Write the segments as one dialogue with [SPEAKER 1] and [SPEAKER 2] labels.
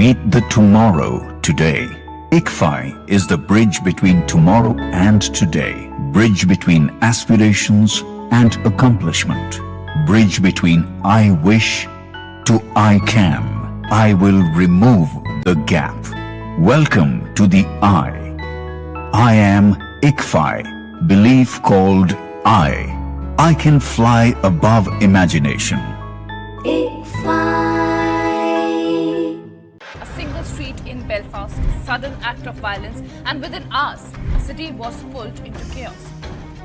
[SPEAKER 1] meet the tomorrow today. ICFI is the bridge between tomorrow and today. Bridge between aspirations and accomplishment. Bridge between I wish to I can. I will remove the gap. Welcome to the I. I am ICFI, belief called I. I can fly above imagination.
[SPEAKER 2] A single street in Belfast, sudden act of violence, and within hours, a city was pulled into chaos.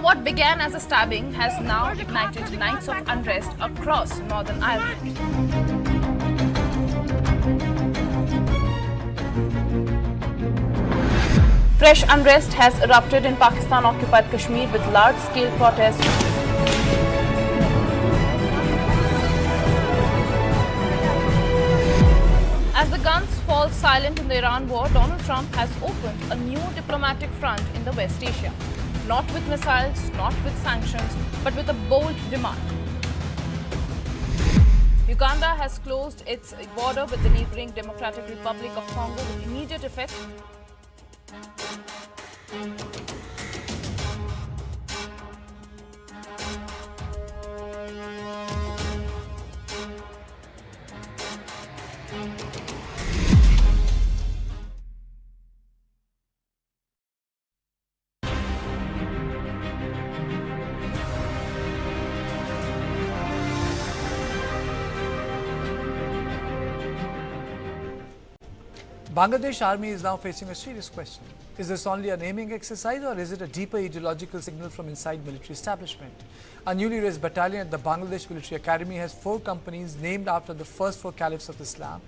[SPEAKER 2] What began as a stabbing has now ignited nights of unrest across Northern Ireland. Fresh unrest has erupted in Pakistan-occupied Kashmir with large-scale protests. As the guns fall silent in the Iran war, Donald Trump has opened a new diplomatic front in the West Asia. Not with missiles, not with sanctions, but with a bold demand. Uganda has closed its border with the neighboring Democratic Republic of Congo with immediate effect.
[SPEAKER 3] Bangladesh army is now facing a serious question. Is this only a naming exercise or is it a deeper ideological signal from inside military establishment? A newly raised battalion at the Bangladesh Military Academy has 4 companies named after the first 4 Caliphs of Islam.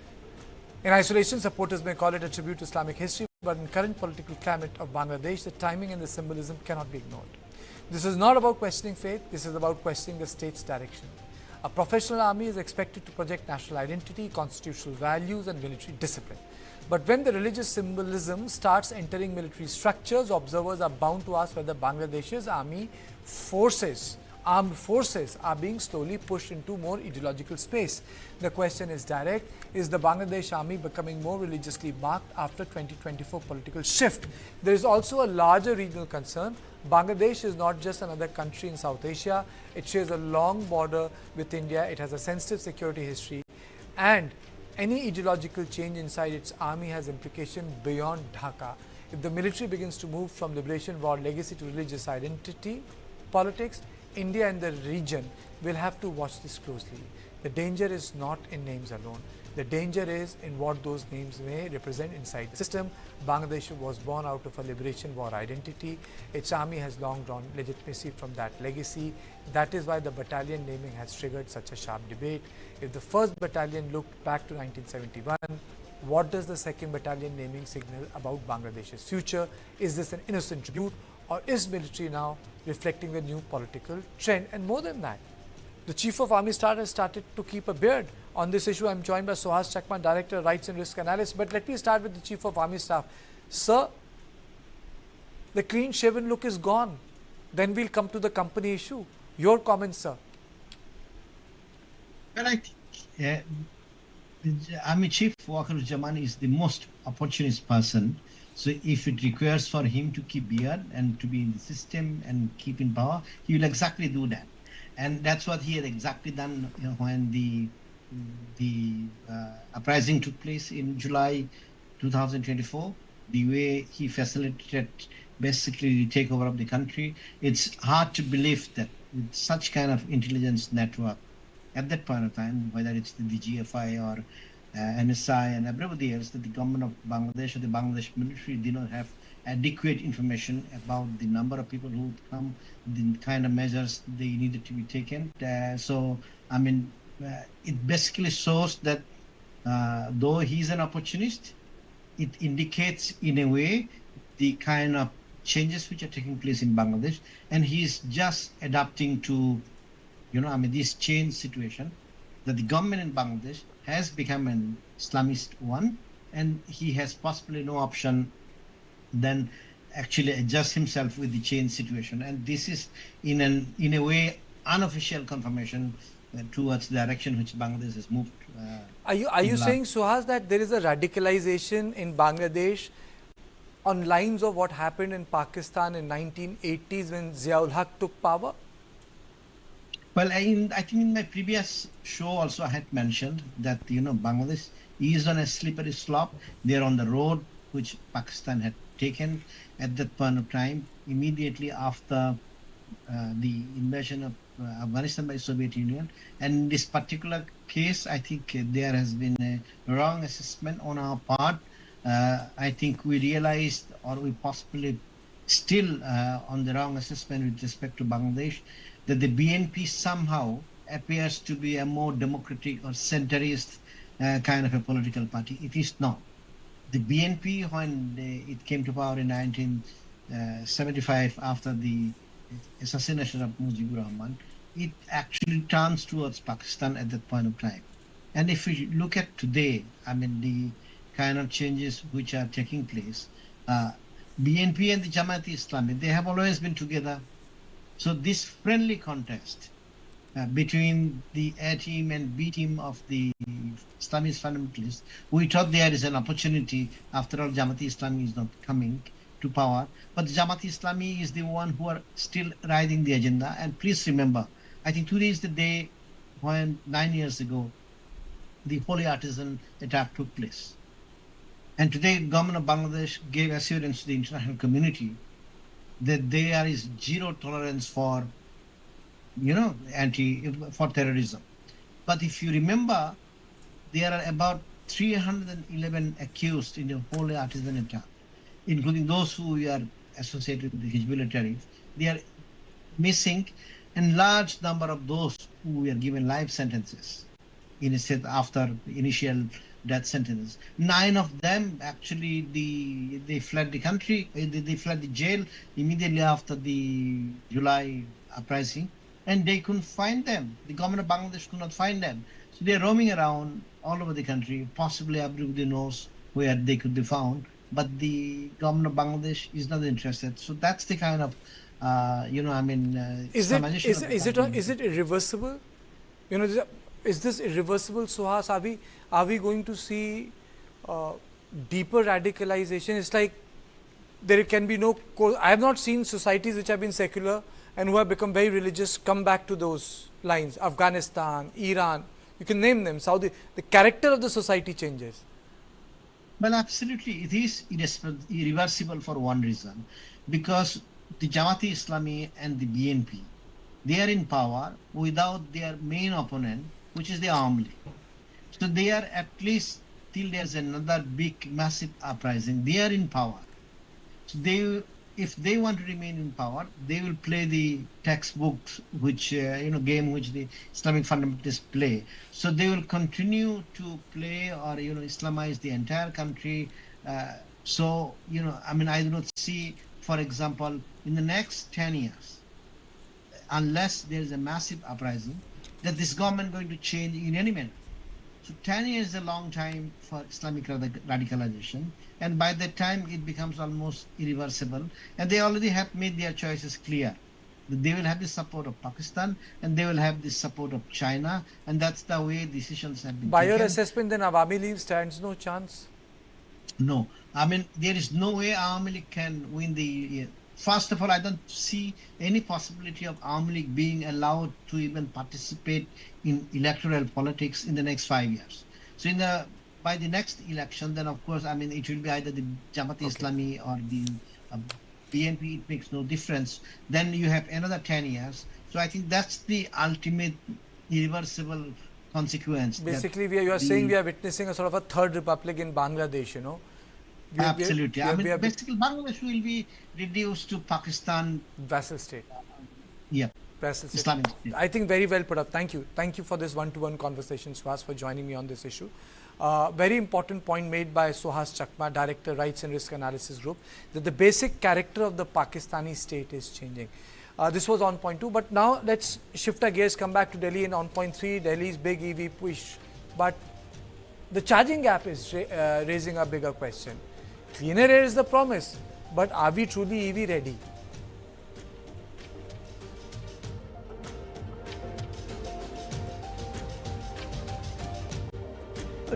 [SPEAKER 3] In isolation, supporters may call it a tribute to Islamic history, but in current political climate of Bangladesh, the timing and the symbolism cannot be ignored. This is not about questioning faith, this is about questioning the state's direction. A professional army is expected to project national identity, constitutional values and military discipline. But when the religious symbolism starts entering military structures, observers are bound to ask whether Bangladesh's armed forces are being slowly pushed into more ideological space. The question is direct: is the Bangladesh army becoming more religiously marked after 2024 political shift? There is also a larger regional concern. Bangladesh is not just another country in South Asia. It shares a long border with India. It has a sensitive security history, and any ideological change inside its army has implication beyond Dhaka. If the military begins to move from liberation war legacy to religious identity politics, India and the region will have to watch this closely. The danger is not in names alone. The danger is in what those names may represent inside the system. Bangladesh was born out of a liberation war identity. Its army has long drawn legitimacy from that legacy. That is why the battalion naming has triggered such a sharp debate. If the 1st battalion looked back to 1971, what does the 2nd battalion naming signal about Bangladesh's future? Is this an innocent tribute, or is military now reflecting the new political trend? And more than that, the Chief of Army Staff has started to keep a beard. On this issue, I am joined by Suhas Chakma, Director, Rights and Risk Analysts. But let me start with the Chief of Army Staff. Sir, the clean-shaven look is gone. Then we'll come to the company issue. Your comments, sir.
[SPEAKER 4] Well, I think the Army Chief Wakar is the most opportunist person. So if it requires for him to keep beard and to be in the system and keep in power, he will exactly do that. And that's what he had exactly done, when the uprising took place in July 2024. The way he facilitated basically the takeover of the country, it's hard to believe that with such kind of intelligence network at that point of time, whether it's the DGFI or NSI and everybody else, that the government of Bangladesh or the Bangladesh military did not have adequate information about the number of people who would come, the kind of measures they needed to be taken. It basically shows that though he's an opportunist, it indicates in a way the kind of changes which are taking place in Bangladesh, and he's just adapting to, this change situation, that the government in Bangladesh has become an Islamist one, and he has possibly no option than actually adjust himself with the change situation. And this is in a way unofficial confirmation towards the direction which Bangladesh has moved.
[SPEAKER 3] Are you saying, Suhas, that there is a radicalization in Bangladesh on lines of what happened in Pakistan in 1980s when Ziaul Haq took power?
[SPEAKER 4] Well, I think in my previous show also I had mentioned that Bangladesh is on a slippery slope. They're on the road which Pakistan had taken at that point of time, immediately after the invasion of Afghanistan by Soviet Union. And in this particular case, I think there has been a wrong assessment on our part. I think we realized, or we possibly still on the wrong assessment with respect to Bangladesh, that the BNP somehow appears to be a more democratic or centrist kind of a political party. It is not. The BNP, when it came to power in 1975 after the assassination of Mujibur Rahman, it actually turns towards Pakistan at that point of time. And if we look at today, I mean, the kind of changes which are taking place, BNP and the Jamaat-e-Islami, they have always been together. So this friendly contest between the A team and B team of the Islamist fundamentalists, we thought there is an opportunity. After all, Jamaat-e-Islami is not coming to power, but the Jamaat-e-Islami is the one who are still riding the agenda. And please remember, I think today is the day when 9 years ago the Holy Artisan attack took place. And today, government of Bangladesh gave assurance to the international community that there is zero tolerance for, for terrorism. But if you remember, there are about 311 accused in the Holy Artisan attack, including those who are associated with the Hizbullah Tarif. They are missing, and large number of those who were given life sentences after the initial death sentence. 9 of them actually they fled the country, they fled the jail immediately after the July uprising, and they couldn't find them. The government of Bangladesh could not find them. So they're roaming around all over the country. Possibly everybody knows where they could be found, but the government of Bangladesh is not interested. So that's the kind of
[SPEAKER 3] is it irreversible? Is this irreversible, Suhas? Are we going to see deeper radicalization? It's like there can be no. I have not seen societies which have been secular and who have become very religious come back to those lines. Afghanistan, Iran, you can name them. Saudi. The character of the society changes.
[SPEAKER 4] Well, absolutely, it is irreversible for one reason, because the Jamaat-e-Islami and the BNP, they are in power without their main opponent, which is the Army League. So they are, at least till there's another big, massive uprising, they are in power. So if they want to remain in power, they will play the textbooks, which game which the Islamic fundamentalists play. So they will continue to play or Islamize the entire country. I do not see, for example, in the next 10 years, unless there is a massive uprising, that this government going to change in any manner. So 10 years is a long time for Islamic radicalization, and by that time it becomes almost irreversible, and they already have made their choices clear. They will have the support of Pakistan, and they will have the support of China, and that's the way decisions have been
[SPEAKER 3] taken. By
[SPEAKER 4] your
[SPEAKER 3] assessment, then Awami League stands no chance?
[SPEAKER 4] No. I mean, there is no way Awami League can win the... First of all, I don't see any possibility of Awami League being allowed to even participate in electoral politics in the next 5 years. So by the next election, then of course, it will be either the Jamaat-e-Islami or the BNP. It makes no difference. Then you have another 10 years. So I think that's the ultimate irreversible consequence.
[SPEAKER 3] Basically, you are saying we are witnessing a sort of a third republic in Bangladesh,
[SPEAKER 4] Absolutely. Basically, Bangladesh will be reduced to Pakistan.
[SPEAKER 3] Vassal state.
[SPEAKER 4] Vassal state. Islamic state.
[SPEAKER 3] I think very well put up. Thank you. Thank you for this one-to-one conversation, Suhas, for joining me on this issue. Very important point made by Suhas Chakma, Director, Rights and Risk Analysis Group, that the basic character of the Pakistani state is changing. This was on point 2, but now let's shift our gears, come back to Delhi, and on point 3, Delhi's big EV push. But the charging gap is raising a bigger question. Cleaner air is the promise, but are we truly EV ready?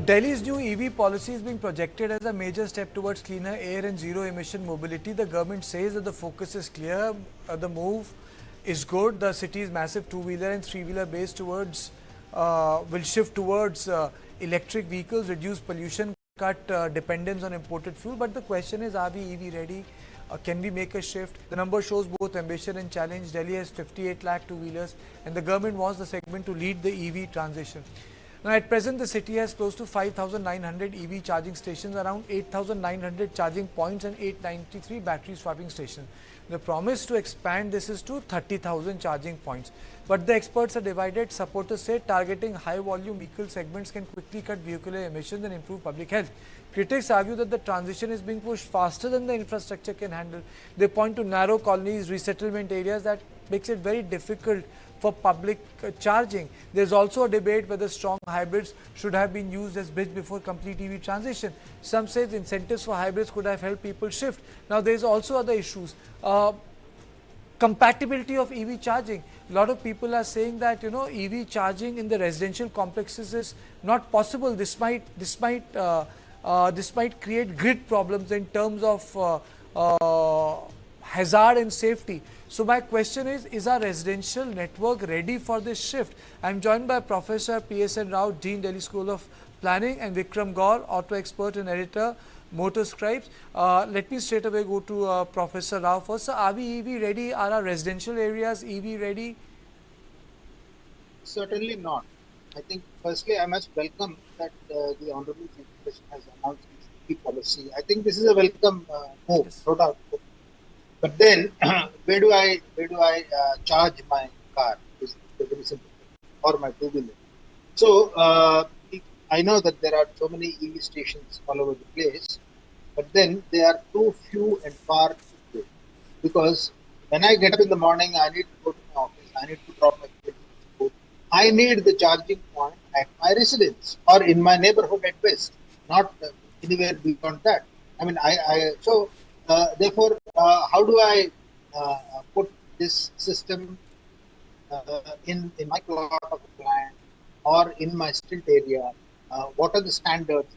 [SPEAKER 3] Delhi's new EV policy is being projected as a major step towards cleaner air and zero emission mobility. The government says that the focus is clear. The move is good. The city's massive two-wheeler and three-wheeler base towards will shift towards electric vehicles, reduce pollution, cut dependence on imported fuel. But the question is, are we EV ready? Can we make a shift? The number shows both ambition and challenge. Delhi has 58 lakh two-wheelers and the government wants the segment to lead the EV transition. Now, at present, the city has close to 5,900 EV charging stations, around 8,900 charging points and 893 battery swapping stations. The promise to expand this is to 30,000 charging points. But the experts are divided. Supporters say targeting high-volume vehicle segments can quickly cut vehicular emissions and improve public health. Critics argue that the transition is being pushed faster than the infrastructure can handle. They point to narrow colonies, resettlement areas that makes it very difficult for public charging. There's also a debate whether strong hybrids should have been used as bridge before complete EV transition. Some say the incentives for hybrids could have helped people shift. Now, there's also other issues. Compatibility of EV charging. A lot of people are saying that EV charging in the residential complexes is not possible. This might create grid problems in terms of hazard and safety. So my question is our residential network ready for this shift? I am joined by Professor P.S.N. Rao, Dean, Delhi School of Planning, and Vikram Gaur, auto expert and editor, Motor Scribes. Let me straight away go to Professor Rao first. So are we EV ready? Are our residential areas EV ready?
[SPEAKER 5] Certainly not. I think firstly I must welcome that the Honorable Chief Minister has announced this EV policy. I think this is a welcome move,
[SPEAKER 3] Yes.
[SPEAKER 5] no doubt. But then, where do I charge my car? Is a very simple thing, or my two-wheeler. So I know that there are so many EV stations all over the place, but then they are too few and far between. Because when I get up in the morning, I need to go to my office. I need to drop my kids to school. I need the charging point at my residence or in my neighborhood at best, not anywhere beyond that. I mean, therefore, how do I put this system in my plot of land or in my stilt area? What are the standards?